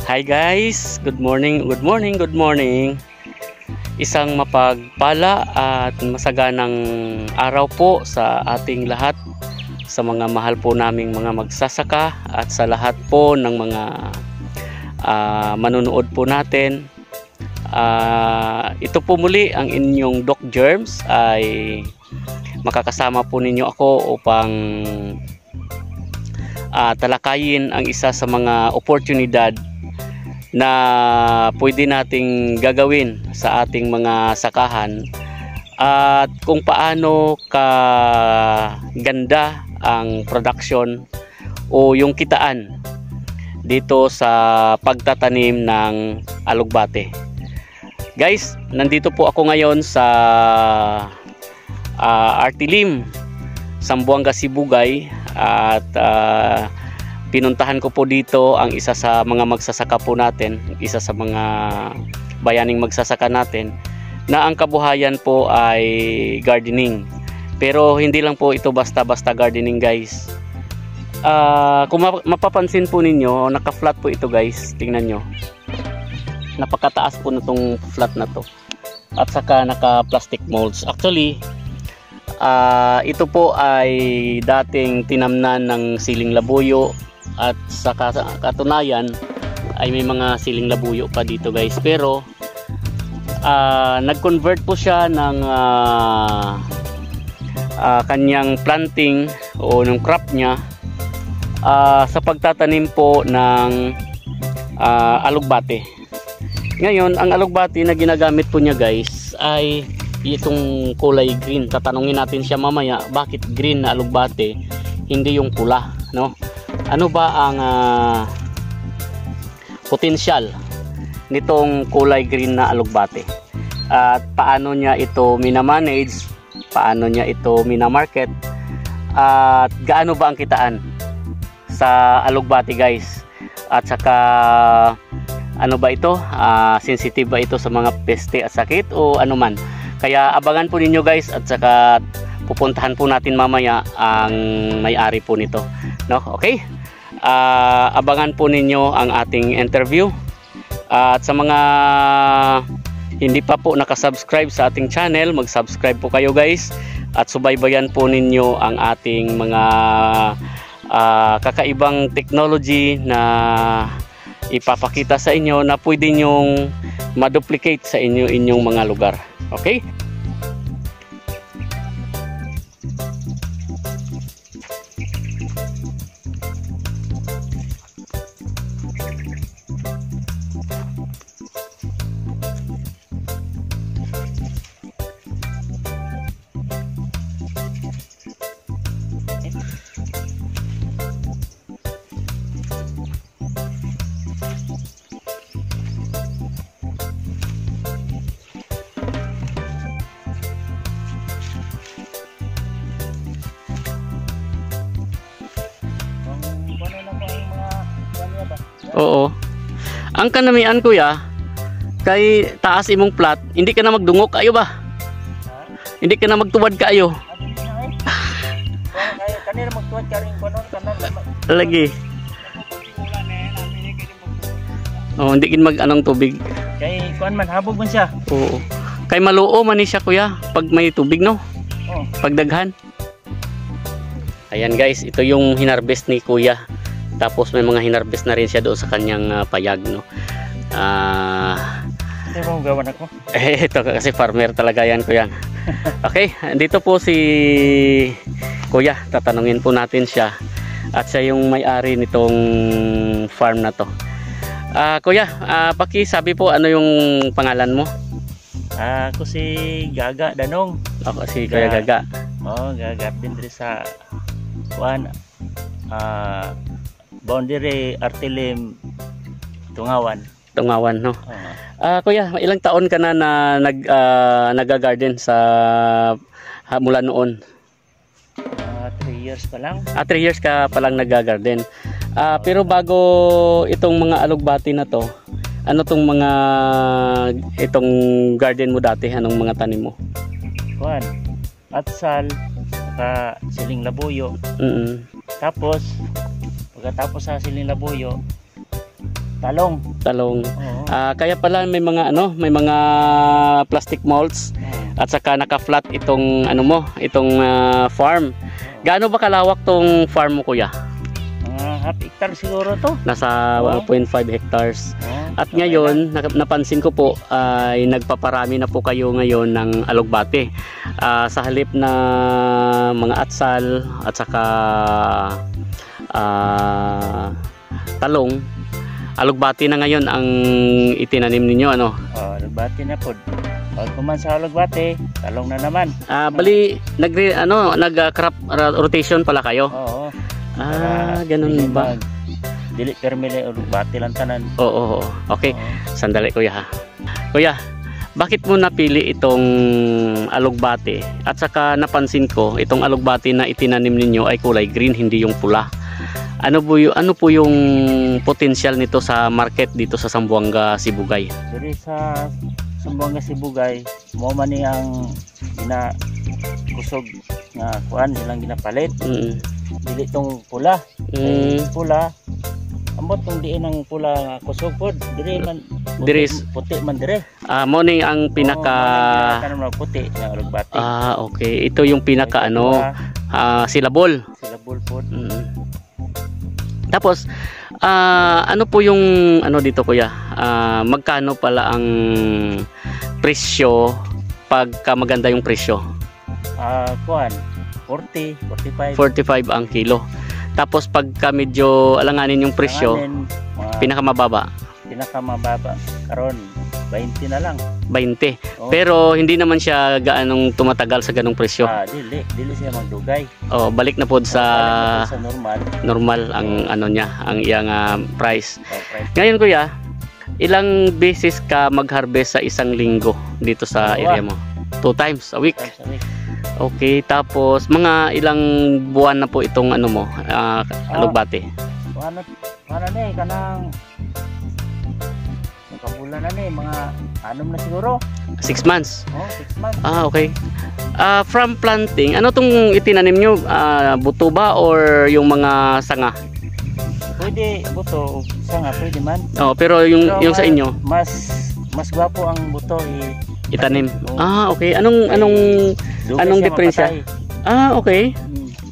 Hi guys, good morning, good morning, good morning. Isang mapagpala at masaganang araw po sa ating lahat, sa mga mahal po naming mga magsasaka at sa lahat po ng mga manunood po natin. Ito po muli ang inyong Doc Germs, ay makakasama po ninyo ako upang talakayin ang isa sa mga oportunidad na pwede nating gagawin sa ating mga sakahan at kung paano kaganda ang production o yung kitaan dito sa pagtatanim ng alugbate. Guys, nandito po ako ngayon sa Artilim, Zamboanga, Sibugay, at pinuntahan ko po dito ang isa sa mga magsasaka po natin, isa sa mga bayaning magsasaka natin, na ang kabuhayan po ay gardening. Pero hindi lang po ito basta-basta gardening guys. Kung mapapansin po ninyo, naka-flat po ito guys, tingnan nyo. Napakataas po na itong flat na to. At saka naka-plastic molds. Actually, ito po ay dating tinamnan ng siling labuyo. At sa katunayan ay may mga siling labuyo pa dito guys, pero nag-convert po siya ng kanyang planting o ng crop niya sa pagtatanim po ng alugbate. Ngayon, ang alugbate na ginagamit po niya guys ay itong kulay green. Tatanungin natin siya mamaya bakit green na alugbate, hindi yung pula, no? Ano ba ang potensyal nitong kulay green na alugbate? At paano niya ito minamanage? Paano niya ito minamarket? At gaano ba ang kitaan sa alugbate guys? At saka ano ba ito? Sensitive ba ito sa mga peste at sakit o anuman? Kaya abangan po ninyo guys, at saka pupuntahan po natin mamaya ang may-ari po nito, no? Okay? Abangan po ninyo ang ating interview. At sa mga hindi pa po nakasubscribe sa ating channel, mag-subscribe po kayo guys, at subaybayan po ninyo ang ating mga kakaibang technology na ipapakita sa inyo na pwede nyong ma-duplicate sa inyong mga lugar. Okay? Oo. Ang kanamian kuya, kay taas imong plat, hindi ka na magdungok kayo ba? Hindi ka na magtuwad kayo. Kanina magtuwad ka rin konon kanan. Lagi. Oh, hindi kin mag anong tubig. Kay kuan man habog man siya. Oo. Kay maluo man ni siya kuya pag may tubig no. Oh. Pagdaghan. Ayan guys, ito yung hinarvest ni kuya. Tapos may mga hinarvest na rin siya doon sa kanyang payag, no. Ito bang gawan ako? Ito kasi farmer talaga yan kuya. Okay, dito po si kuya, tatanungin po natin siya. At siya yung may-ari nitong farm na to. Kuya, pakisabi po ano yung pangalan mo? Ako si Gaga Danong. Ako si Kuya Gaga. Oh, Gaga din diri sa kuan boundary Artilim Tungawan. Tungawan, no. Kuya, ilang taon ka na nag-garden sa mula noon? 3 years pa lang. 3 years ka pa lang nag-garden. Pero bago itong mga alugbati na to, ano tong mga itong garden mo dati? Anong mga tanim mo? Kuan, atsal, saka siling labuyo. Mm-mm. Tapos pagkatapos sa siling labuyo, talong. Talong. Oo. Kaya pala may mga may mga plastic molds at saka naka-flat itong itong farm. Gaano ba kalawak tong farm mo, kuya? Mga half hectare siguro to. Nasa Oo. 1.5 hectares. Oo. At ngayon, napansin ko po ay nagpaparami na po kayo ngayon ng alugbate. Sa halip na mga atsal at saka talong, alugbate na ngayon ang itinanim ninyo, ano? Alugbate na po. Pag kuman sa alugbate, talong na naman. Bali nag-crop rotation pala kayo. Oo. Ganun ba? Dili permile alugbate lang tanan. Oo. Okay. Oo. Sandali, kuya ha. Kuya, bakit mo napili itong alugbate? At saka napansin ko, itong alugbate na itinanim ninyo ay kulay green, hindi yung pula. Ano po yung potensyal nito sa market dito sa Zamboanga, Sibugay? Dili sa Zamboanga, Sibugay, mo man ni ang kusog nga kuan nilang ginapalit. Dili tong pula. Pula ambot tong diin ang pula nga kusog pod. Dili man puti man dire. Morning ang pinaka puti nga alugbate. Okay. Ito yung pinaka silabol. Silabol pod. Tapos ano po yung dito, kuya? Magkano pala ang presyo pagka maganda yung presyo? Kuan 40, 45. 45 ang kilo. Tapos pagka medyo alanganin yung presyo, pinakamababa karon 20 na lang. 20. Oh. Pero hindi naman siya gaanong tumatagal sa ganong presyo. Dili siya magdugay. Balik na po sa normal ang niya, ang iyang price. Price. Ngayon, kuya, ilang beses ka mag-harvest sa isang linggo dito sa area mo? 2 times a week. Okay, tapos mga ilang buwan na po itong alugbate? Ano na kanang kabulan na mga 6 na siguro. 6 months? 6 months. Okay. From planting, ano tong itinanim nyo? Buto ba or yung mga sanga? Pwede buto, sanga, pwede man. Pero yung sa inyo? Mas gwapo ang buto itanim. Okay. Anong diferensya? Okay.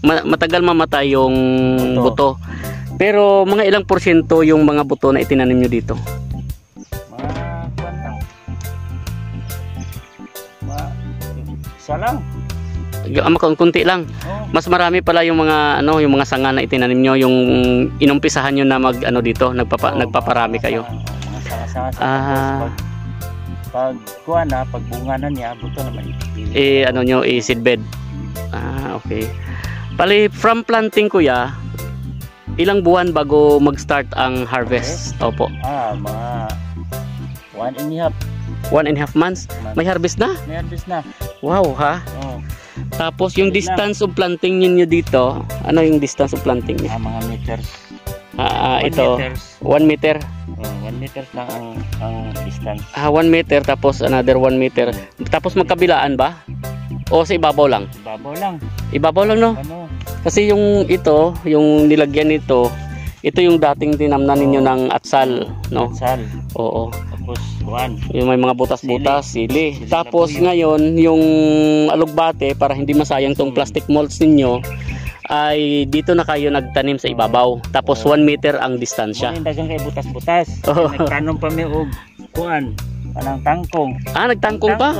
Matagal mamatay yung buto. Pero mga ilang porsyento yung mga buto na itinanim nyo dito? Isa lang. Kunti lang. Mas marami pala yung mga yung mga sanga na itinanim nyo, yung inumpisahan nyo na dito, nagpaparami kayo. Pag bunga na niya, buto naman. Seedbed. Okay. Pali from planting, kuya, ilang buwan bago mag-start ang harvest? Opo. Mga 1.5. 1.5 months? May harvest na? May harvest na. Wow, ha? Tapos yung distance of planting niyo dito, ano yung distance of planting niyo? Mga meters. Ito, 1 meter. 1 meter lang ang distance. 1 meter tapos another 1 meter. Tapos magkabilaan ba? O sa ibabaw lang? Ibabaw lang, no? Kasi yung nilagyan nito, ito yung dating tinamnan ninyo ng atsal, no? Atsal. Oo. Tapos yung may mga butas-butas, sili. Tapos ngayon, yung alugbate, para hindi masayang tong plastic molds ninyo, ay dito na kayo nagtanim sa ibabaw. Tapos 1 meter ang distansya. Dagang kay butas-butas. Nagtanom pa mi og kanang tangkong. Nagtangkong pa?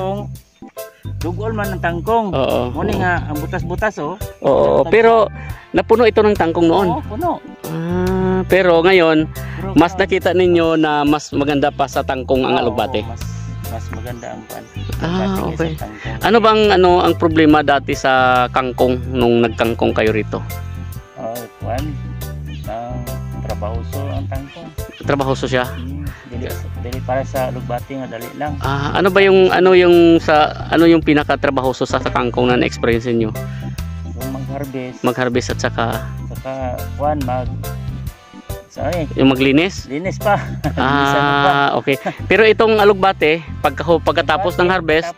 Dugol man ng tangkong. Muni nga ang butas-butas pero napuno ito ng tangkong noon. Puno. Pero ngayon, mas nakita ninyo na mas maganda pa sa tangkong ang alugbate. Mas maganda ang pan. Okay. Ano bang ang problema dati sa kangkong nung nagkangkong kayo rito? Trabahoso ang tangkong. Trabahoso siya? Dili para sa alugbate nga dali lang. Ano ba yung yung pinaka-trabahoso sa kangkong na experience niyo? Yung mag-harvest at saka yung maglinis? Linis pa. Okay. Pero itong alugbate, pagkatapos ng harvest,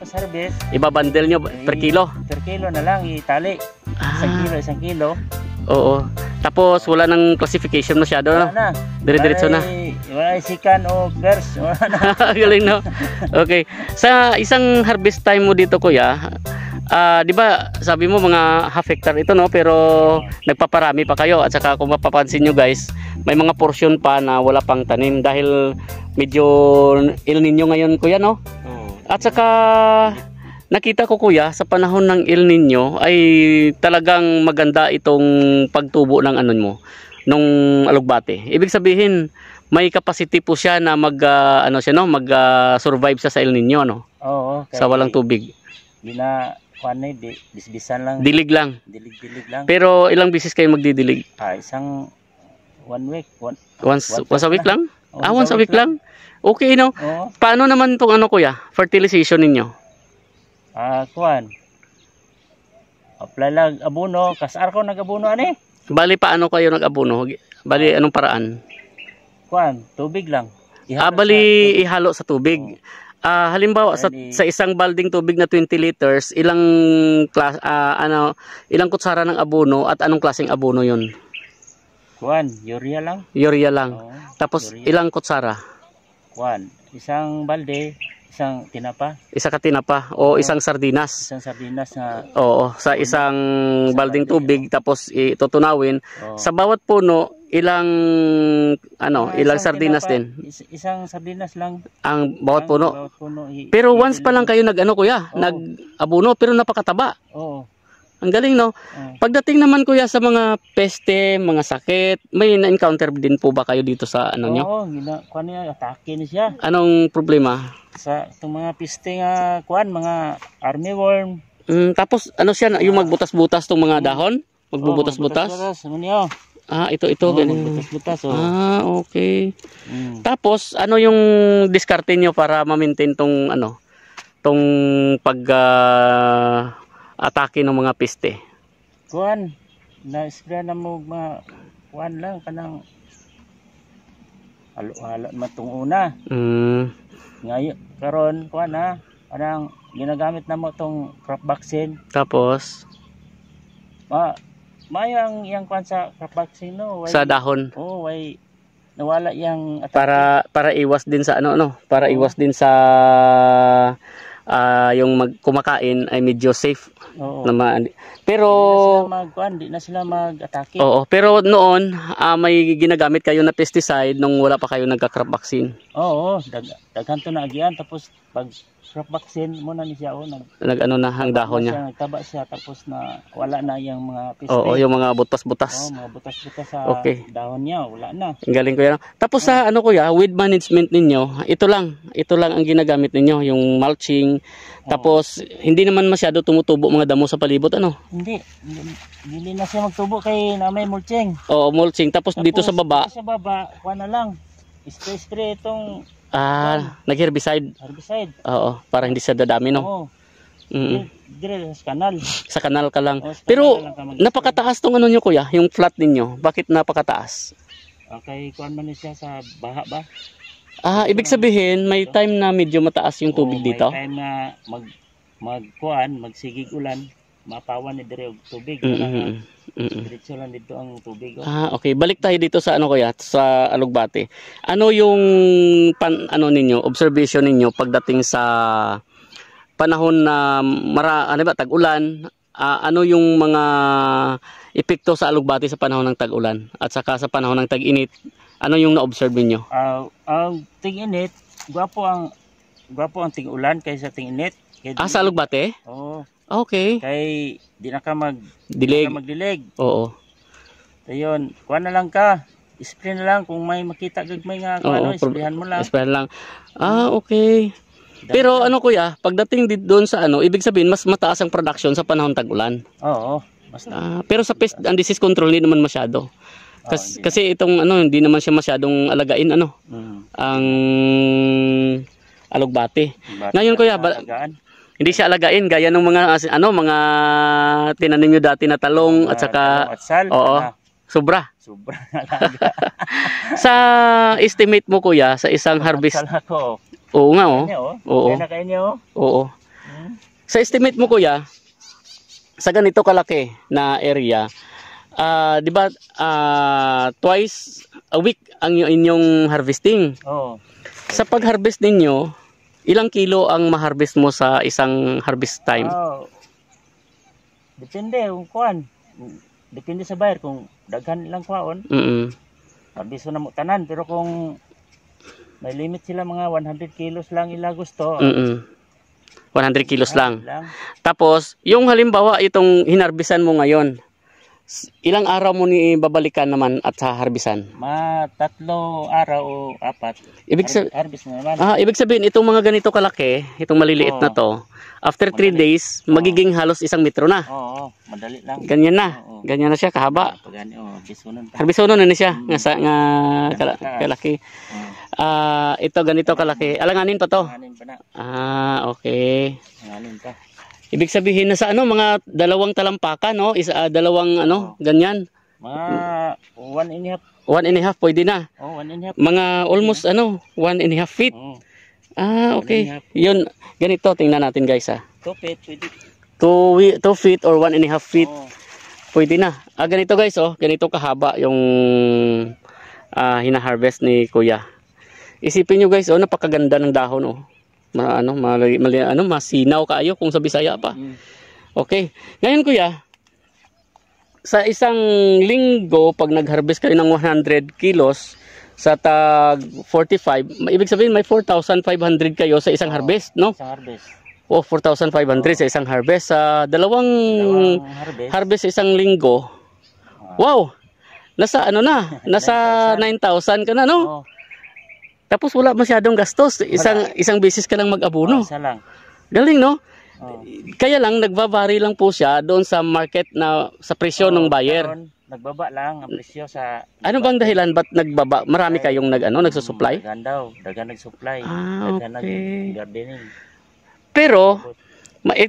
ibabundle nyo per kilo? Per kilo na lang, itali. 1 kilo. Oo. Tapos wala nang classification masyado, no? Wala na. Dire-diretso na. Wala sikan o girls. Wala na. Galing, no? Okay. Sa isang harvest time mo dito, kuya, di ba sabi mo mga half hectare ito, no? Pero nagpaparami pa kayo. At saka kung mapapansin nyo, guys, may mga portion pa na wala pang tanim dahil medyo El Nino ngayon, kuya, no? At saka nakita ko, kuya, sa panahon ng El Nino ay talagang maganda itong pagtubo ng ano mo, nung alugbate. Ibig sabihin, may capacity po siya na ano siya, no, survive siya sa El Nino, no? Oo. Sa walang tubig. Bisbisan lang. Dilig lang. Dilig lang. Pero ilang bisis kayo magdidilig? Isang 1 week. Once a week lang? Once a week lang? Okay, no? Oo. Paano naman itong ano, kuya, fertilization ninyo? Kuan. Apply lang abono, kasar ko nag-abono ani. Bali paano kayo nag-abono? Bali anong paraan? Kuan, tubig lang. Bali ihalo sa tubig. Halimbawa sa isang balding tubig na 20 liters, ilang ilang kutsara ng abono at anong klaseng abono 'yon? Kuan, urea lang. Urea lang. Oo, Tapos urea. ilang kutsara? Kuan, isang balde, isang tinapa. Isa ka tinapa o isang sardinas. Isang sardinas na Oo, sa isang balding tubig tapos itutunawin. Oo. Sa bawat puno, ilang ilang isang sardinas tinapa, din isang sardinas lang. ang bawat puno. Bawat puno. Pero once pa lang kayo kuya, Oo. nag-abono pero napakataba. Oo. Ang galing, no? Pagdating naman, kuya, sa mga peste, mga sakit, may na-encounter din po ba kayo dito sa ano nyo? Oo, kuan niya, atake niya siya. Anong problema? Sa itong mga piste nga kuan, mga armyworm. Tapos ano siya, yung magbutas-butas tong mga dahon? Magbubutas-butas? Ito ganun. Magbutas-butas. Okay. Tapos ano yung diskarte nyo para ma-maintain tong tong pag atake ng mga peste? Kuan, na-spray na mo mga kuan lang kanang halo-halo matong una. Ngayon karon kuan kanang ginagamit na mo tong crop vaccine. Tapos mayang yang kuan sa crop vaccine, no? Sa dahon. Way nawala yang atake. Para iwas din sa para iwas din sa yung kumakain ay medyo safe. Oo. Pero di na sila mag-atake. Oo, pero noon may ginagamit kayo na pesticide nung wala pa kayo nagka-crop vaccine. Oo, daghan to na agian tapos pag crop vaccine mo na ni siya nag-ano na ang dahon niya. Nagtaba siya tapos na wala na yung mga peste. Oo, yung mga butas-butas. Oo, mga butas-butas sa dahon niya, wala na. Ang galing ko yan. Tapos sa kuya, weed management ninyo, ito lang ang ginagamit ninyo, yung mulching. Tapos hindi naman masyado tumutubo mga damo sa palibot, Hindi na siya magtubo kay na may mulching. Oo, mulching. Tapos dito sa baba, kuha na lang. Spray itong nag-herbicide. Herbicide. Oo, para hindi siya dadami, no? Oo. Dire sa kanal. Sa kanal ka lang. Sa Pero kanal lang ka napakataas tong nyo, kuya, yung flat ninyo. Bakit napakataas? Okay, kuan man siya sa baha ba? Ibig sabihin may time na medyo mataas yung tubig dito. May time na magsigig ulan, mapawan ni dire og tubig. Diretso lang dito ang tubig. Okay. Balik tayo dito sa kuya, sa alugbate. Ano yung ninyo, observation ninyo pagdating sa panahon na tag-ulan? Ano yung mga epekto sa alugbate sa panahon ng tag-ulan at saka sa panahon ng tag-init? Ano yung na-observe niyo? Ang ting-init, gwapo ang ting-ulan kaysa ting-init. Sa alugbate? Oo. Okay. Kay di na ka magdilig. Oo. Ayun, kuha na lang ka. Spray na lang kung may makita gagmay nga sprayhan mo lang. Spray lang. Okay. Pero kuya, pagdating doon sa ibig sabihin mas mataas ang production sa panahon tag-ulan. Oo. Pero sa pest and disease control hindi naman masyado. Kasi itong hindi naman siya masyadong alagain ang alugbate. Ngayon kuya, hindi siya alagain gaya ng mga mga tinanim niyo dati na talong at saka sobra. Alaga. Sa estimate mo kuya sa isang harvest. Oo nga Oo. Oo. Sa estimate mo kuya sa ganito kalaki na area, di ba twice a week ang inyong harvesting. Oo. Sa pag-harvest ninyo, ilang kilo ang ma-harvest mo sa isang harvest time? Oh. Depende kung kuan. Depende sa buyer kung daghan ilang kuan. Harvest na mo tanan, pero kung may limit sila mga 100 kilos lang ila gusto. 100 kilos lang. Tapos, yung halimbawa itong hinarbisan mo ngayon, ilang araw mo ni babalikan naman at sa harbisan? 3 araw o 4. Harvest na naman. Ibig sabihin, itong mga ganito kalaki, itong maliliit na to, after 3 days, magiging halos 1 metro na. Oo, madali lang. Ganyan na. Ganyan na siya, kahaba. Harbisonon na siya, kalaki. Ito ganito kalaki. Alanganin pa to? Alanganin pa na. Okay. Alanganin pa. Ibig sabihin na sa mga 2 talampakan, no? Dalawang ganyan. Mga 1.5. 1.5 pwede na. 1.5. Mga almost 1.5 feet. Okay. Yun, ganito tingnan natin guys 2 feet pwede. 2 feet or 1.5 feet. Pwede na. Ganito guys, ganito kahaba yung hina-harvest ni Kuya. Isipin nyo guys, napakaganda ng dahon, masinaw kaayo kung sa Bisaya pa. Okay. Ngayon Kuya, sa isang linggo pag nag-harvest kayo ng 100 kilos sa tag 45, ibig sabihin may 4,500 kayo sa isang harvest, no? Isang harvest. 4,500 sa isang harvest. Sa dalawang harvest sa isang linggo. Wow! Nasa nasa 9,000 ka na, no? Tapos wala masyadong gastos. Isang beses ka lang mag-abono. Isa lang. Galing, no? Kaya lang nagbabari lang po siya doon sa market na sa presyo ng buyer. Nagbaba lang ang presyo sa. Ano bang dahilan ba't nagbaba? Marami kayong nagsusupply? Dagan nag-supply. Okay. Nag-gardening. Pero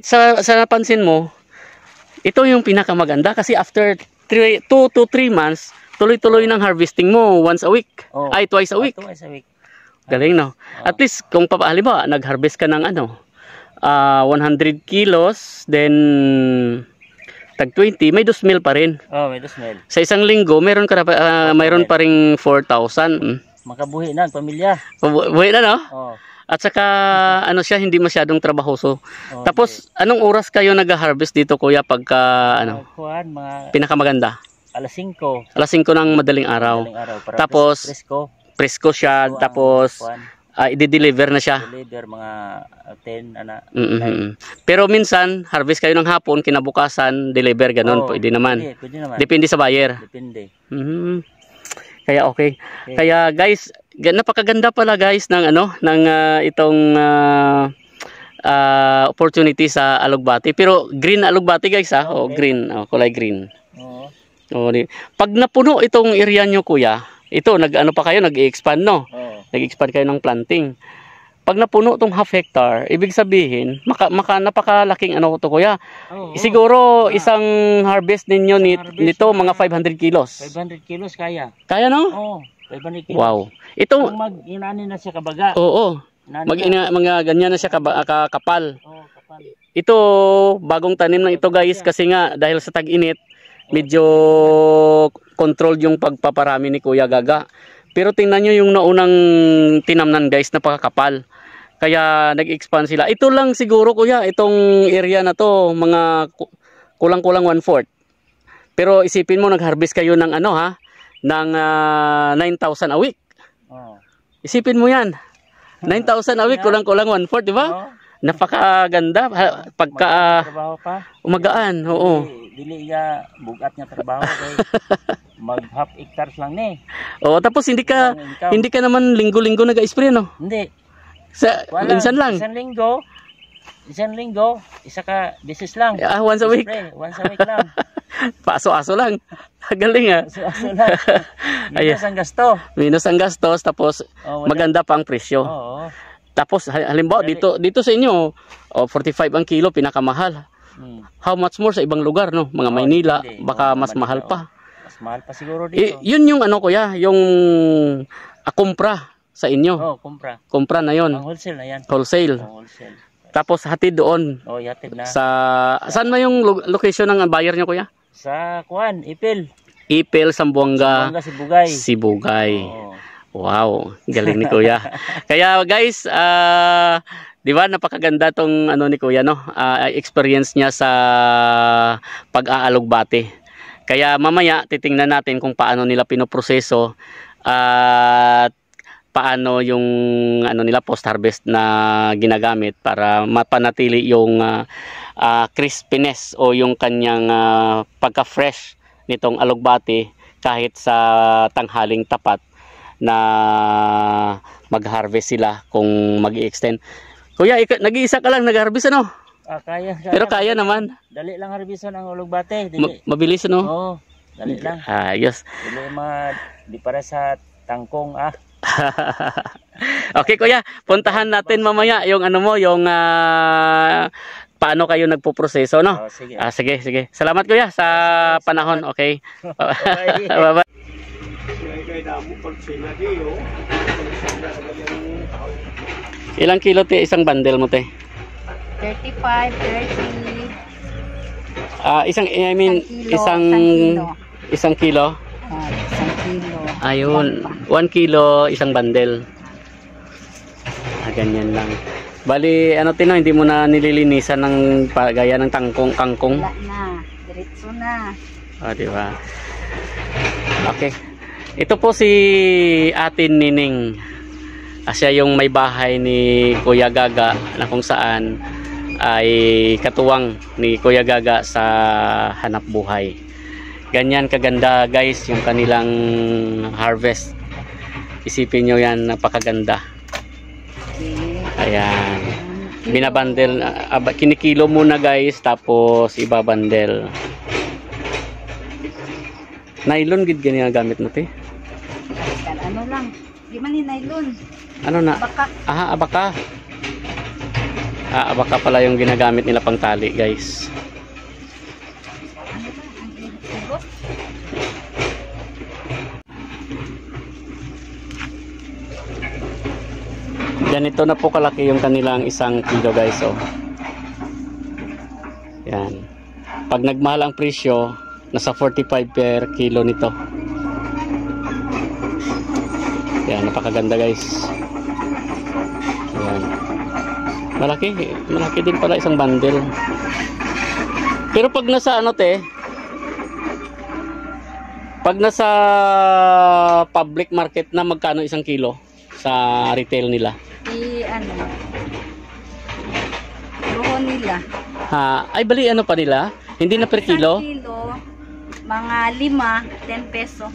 sa napansin mo, ito yung pinakamaganda kasi after 2 to 3 months, tuloy-tuloy ng harvesting mo once a week. Twice a week. Twice a week. Galing, no? At least, kung halimbawa, nag-harvest ka ng 100 kilos, then tag 20, may 2,000 pa rin. May 2,000. Sa isang linggo, mayroon pa ring 4,000. Makabuhi na ang pamilya. Buhi na, no? At saka, siya, hindi masyadong trabahoso. Tapos, anong oras kayo nag-harvest dito, Kuya, pagka, pinakamaganda? Alas 5. Alas 5 ng madaling araw. Tapos, presko siya, tapos i-deliver na siya. Deliver mga 10 Pero minsan harvest kayo ng hapon, kinabukasan deliver ganon, pwede naman. Pwede naman. Depende sa buyer. Depende. Kaya okay. Kaya guys, napakaganda pala guys ng itong opportunity sa alugbati. Pero green alugbati guys green, kulay green. Pag napuno itong area nyo Kuya, ito nag-expand, no? Nag-expand kayo ng planting. Pag napuno tong half hectare, ibig sabihin, napakalaking to Kuya. Siguro isang harvest ninyo nito mga 500 kilos. 500 kilos kaya. Kaya, no? 500 kilos. Wow. Ito mag-inani na siya kabaga. Mga ganyan na siya kapal. Kapal. Ito bagong tanim ng ito guys kasi nga dahil sa tag-init medyo controlled yung pagpaparami ni Kuya Gaga. Pero tingnan nyo yung naunang tinamnan guys, napakakapal. Kaya nag-expand sila. Ito lang siguro Kuya, itong area na to, mga kulang-kulang 1/4. Pero isipin mo, nag-harvest kayo ng ng 9,000 a week. Isipin mo yan. 9,000 a week, kulang-kulang 1/4, di ba? Napakaganda. Pagka umagaan, Dili nga bugat nga trabaho kay mag half hectares lang ni. Tapos hindi ka naman linggo-linggo nag-spray, no? Hindi. Minsan lang. Isang linggo, isa ka beses lang. Once a week. Once a week lang. Paso-aso lang. Galing Paso-aso lang. Minus ang gasto. Minus ang gastos, tapos maganda pa ang presyo. Tapos halimbawa dito sa inyo, 45 ang kilo, pinakamahal. How much more sa ibang lugar, no? Mga Maynila, baka mas mahal pa. Mas mahal pa siguro dito. Yun yung Kuya, yung kumpra sa inyo. Kumpra. Kumpra na yon. Ang wholesale na yan. Wholesale. Tapos hatid doon. Hatid na. Saan ba yung location ng buyer nyo Kuya? Sa Ipil. Ipil, Sambuanga, Sambuanga Sibugay. Sibugay. Oo. Wow, galing ni Kuya. Kaya guys, di ba napakaganda tong ano ni Kuya, no? Experience niya sa pag-aalogbate. Kaya mamaya titingnan natin kung paano nila pinoproseso at paano yung ano nila post harvest na ginagamit para mapanatili yung crispiness o yung kanyang pagka-fresh nitong alugbate kahit sa tanghaling tapat na mag-harvest sila kung mag-i-extend. Kuya, nag-iisa ka lang nag-harvest, ano? Kaya. Pero kaya naman. Dali lang harveston ang alugbate. Mabilis, ano? Oo, dali lang. Yes. Di para sa tangkong, Okay, Kuya, puntahan natin mamaya yung ano mo, yung paano kayo nagpo-proseso, no? Sige. Sige. Salamat, Kuya, sa panahon. Okay. Okay. Bye-bye. Ilang kilo te isang bundle mo te? 35, 30. Isang kilo. Isang kilo. Ayun, 1 kilo isang bundle. Ganyan lang. Bali, ano tino, hindi mo na nililinisan ng gaya ng kangkong. Wala na, diretso na. Di ba? Okay. Ito po si Ate Nining. Siya yung may bahay ni Kuya Gaga na kung saan ay katuwang ni Kuya Gaga sa hanap buhay. Ganyan kaganda guys yung kanilang harvest. Isipin nyo yan, napakaganda. Ayan. Binabandel, kinikilo muna guys, tapos ibabandel. Nylon gid ganyan gamit mo te? Ano lang, di man ni nylon. Ano na? Abaka. Abaka. Abaka pala yung ginagamit nila pang tali guys. Ano ba? Ang sigos? Ganito na po kalaki yung kanilang 1 kilo guys. Oh. Yan. Pag nagmahal ang presyo, nasa 45 per kilo nito. Yan, napakaganda guys. Yan. Malaki din pala isang bundle. Pero pag nasa ano te, pag nasa public market na magkano 1 kilo sa retail nila? Rohon nila. Ay bali ano pa nila? Hindi na per kilo? 1 kilo, mga 5, 10 peso.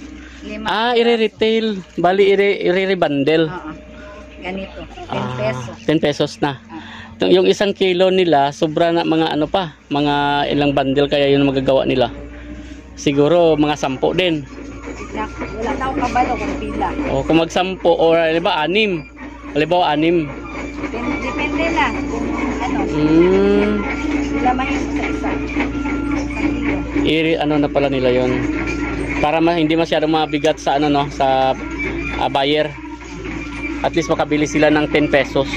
5 i-retail. Bali i-rebundle. Ganito, 10 peso. 10 pesos na. Yung 1 kilo nila, sobra na mga ano pa, mga ilang bundle kaya yun magagawa nila. Siguro mga 10 din. Wala na ako kabalo kung pila. O kung mag-10 or halimbawa 6. Halimbawa 6. Depende na kung ano. Sila man yung isa-isa. Ano na pala nila yon para hindi masyadong mabigat sa ano no sa buyer. At least makabili sila ng 10 pesos.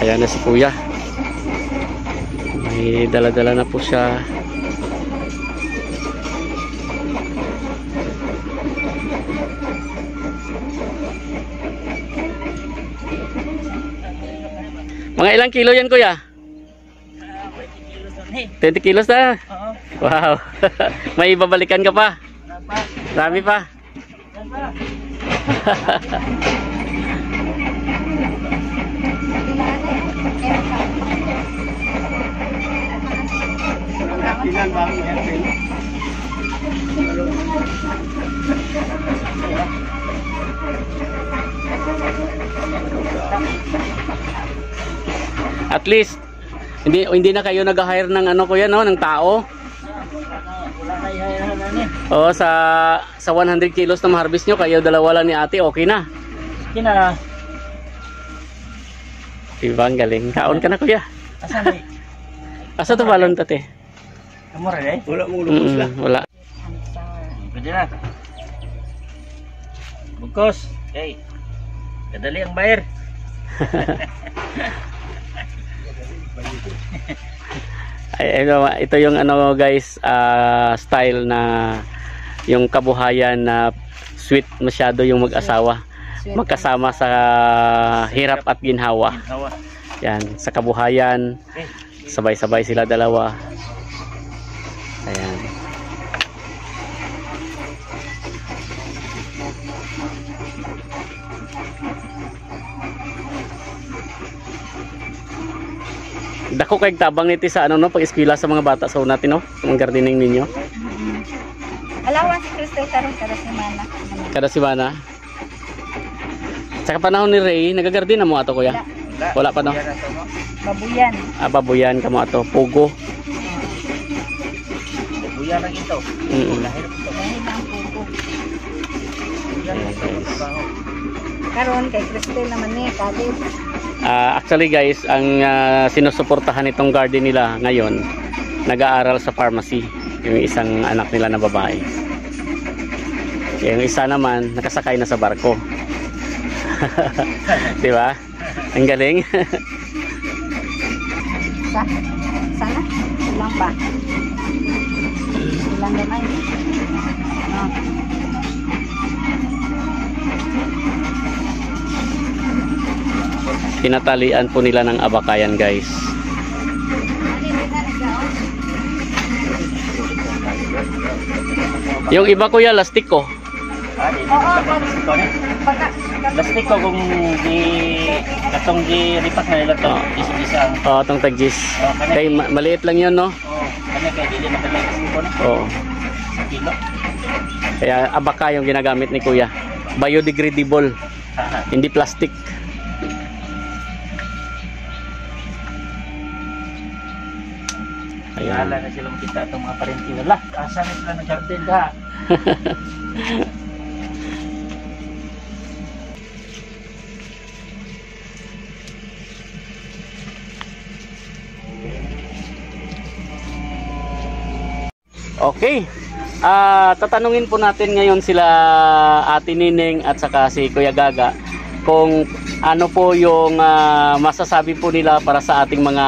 Ayan na si Kuya. May dala-dala na po siya. Mga ilang kilo yan Kuya? 20 kilos na? Oo. Wow. May babalikan ka pa? Marami pa? At least hindi na kayo nag-hire ng ano Kuya no, ng tao. Oo, sa 100 kilos na ma-harvest nyo, kayo dalawa lang ni ate, okay na. Kina. Diba, ang galing. Kaon ka na Kuya. Asan ni? Asa to balon tate? Kamura eh? Wala mo wala. Pwede na. Bugkos. Okay. Kadali ang bayar. Ito yung ano guys, style na yung kabuhayan na sweet masyado yung mag-asawa. Magkasama sa hirap at ginhawa. Yan, sa kabuhayan, sabay-sabay sila dalawa. Ayan. Dako kay tabang niti sa ano no pag-eskwela sa mga bata sa una no, ang gardening ninyo. Alawan si Crystal karon kada semana. Kada semana. Sa panahon ni Ray, nagagarden na mo ato kuya? Wala pa no. Babuyan. Babuyan kamo ato, pugo. Babuyan lang ito. Lahir ang pugo. Karon kay Crystal naman ni college. Actually guys, ang sinusuportahan itong garden nila ngayon, nag-aaral sa pharmacy, yung isang anak nila na babae. Yung isa naman, nakasakay na sa barko. Di ba? Ang galing. Sana? Ilang ba? Ilang naman. Tinatalian po nila ng abakayan guys. Yung iba kuya, lastik ko. Lastik ko kung di katong di ripak na nila to. Isang. Itong taggis. Kay maliit lang yun no? Kanya kay dili na kanya lastik ko no? Oo. Kilo. Kaya abaka yung ginagamit ni kuya. Biodegradable. Hindi plastic. Ayan. Wala na sila makita itong mga parenti. Wala. Asa na sila ng garden ka? Okay. Tatanungin po natin ngayon sila Ate Nining at saka si Kuya Gaga kung ano po yung masasabi po nila para sa ating mga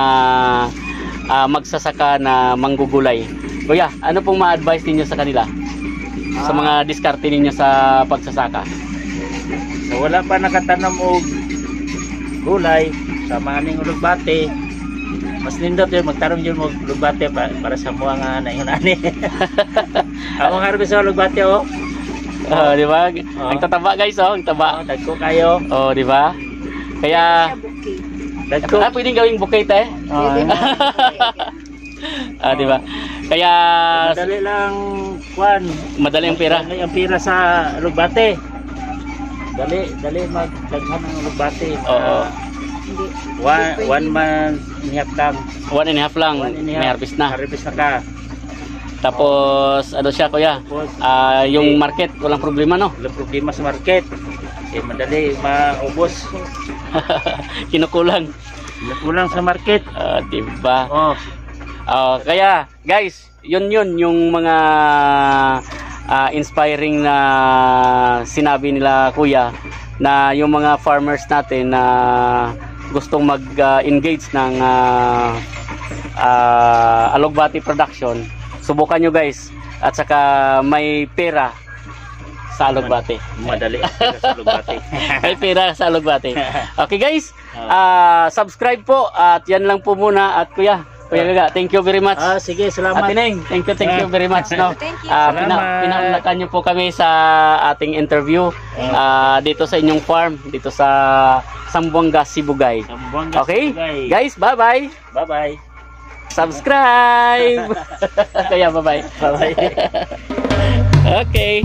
magsasaka na manggugulay. Kuya, ano pong ma-advise ninyo sa kanila? Sa mga diskarte ninyo sa pagsasaka? So, wala pa nakatanam og gulay sa mga ning ulugbate. Mas nindot yun, magtarong yun mo ulugbate para sa mga na yun ani. Ako harvest sa ulugbate oh. Di ba? Ang tataba guys oh, ang taba. Dagko kayo. Oh, di ba? Kaya dagko. Pwedeng gawing bouquet eh. Di ba? Kaya madali lang kwan. Madali ang pera. Madali ang pera sa ulugbate. Dali magdaghan ng ulugbate. Oo. One month and a half lang. 1.5 lang. May harvest na. Harvest na ka. Tapos ano siya kuya? Yung market walang problema no? Walang problema sa market. Madali maubos. Kinukulang. Kinukulang sa market. Diba? Oh. Kaya guys, yun yung mga inspiring na sinabi nila kuya na yung mga farmers natin na gustong mag-engage ng alugbati production, subukan nyo guys at saka may pera sa alugbati. Madali sa alugbati. May pera sa alugbati. Okay guys, subscribe po at yan lang po muna at Kuya Gaga, thank you very much. Sige, salamat. Ate Neng, thank you very much. No? Thank you. Pinaunlakan nyo po kami sa ating interview dito sa inyong farm, dito sa Zamboanga, Sibugay. Okay? Guys, bye-bye. Bye-bye. Subscribe. Kaya bye-bye. Bye-bye. Okay.